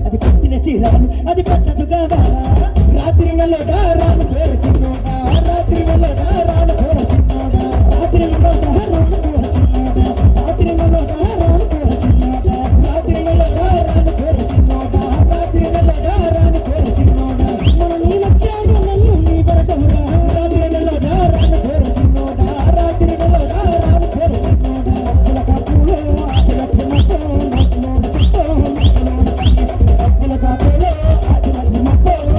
అది పెట్టిన చీరాలు అది పట్టదు కావాలా రాత్రి నెలడా రాను పేరు చిన్నోడా రాత్రి నెలడా రాను పేరు చిన్నోడా రాత్రి నెలడా రాను పేరు చిన్నోడా రాత్రి నెలడా రాను పేరు చిన్నోడా రాత్రి నెలడా రాను పేరు చిన్నోడా రాత్రి నెలడా రాను పేరు చిన్నోడా మన నీ నచ్చాడు నన్ను నీ బరకమురా రాత్రి నెలడా రాను పేరు చిన్నోడా రాత్రి నెలడా రాను పేరు చిన్నోడా అప్పుల కప్పులో ఆది లక్ష్మతో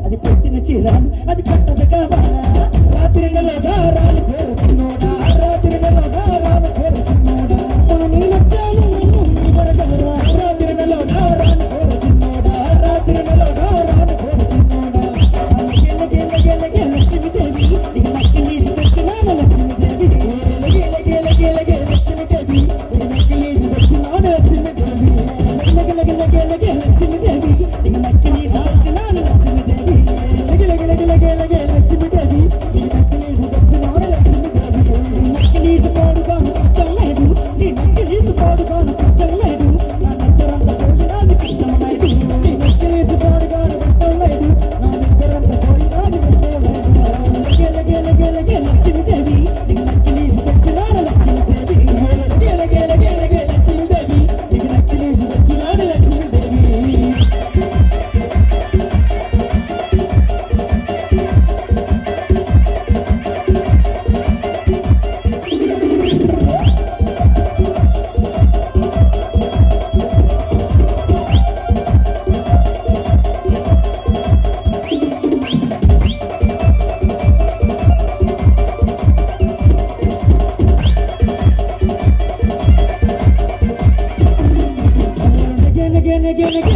అది పెట్టిన చీరాలు అది పట్టదు కావాలా రాత్రి నెలదా రాని పేరు చిన్నోడా రాత్రి నెలదా రాని పేరు చిన్నోడా మన నీ నచ్చాను నన్ను నీ వరకమురా రాత్రి నెలదా రాని పేరు చిన్నోడా రాత్రి నెలదా రాని పేరు చిన్నోడా లక్ష్మీదేవి ఇక నక్కి నీటి తెచ్చినాను లక్ష్మీదేవి లక్ష్మీదేవి నక్కి నీటి తెచ్చినాను లక్ష్మీదేవి లక్ష్మీదేవి ఇక నక్కి నీటి తెచ్చినాను లక్ష్మీదేవి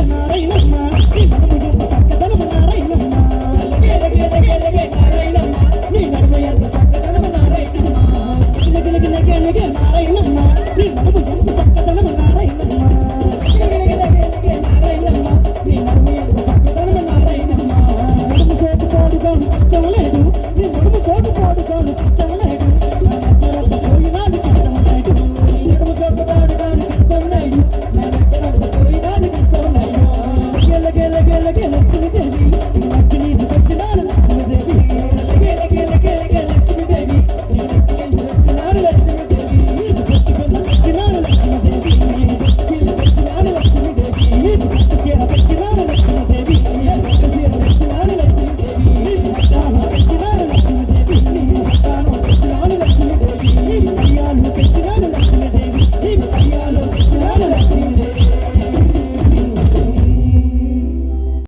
నారాయణ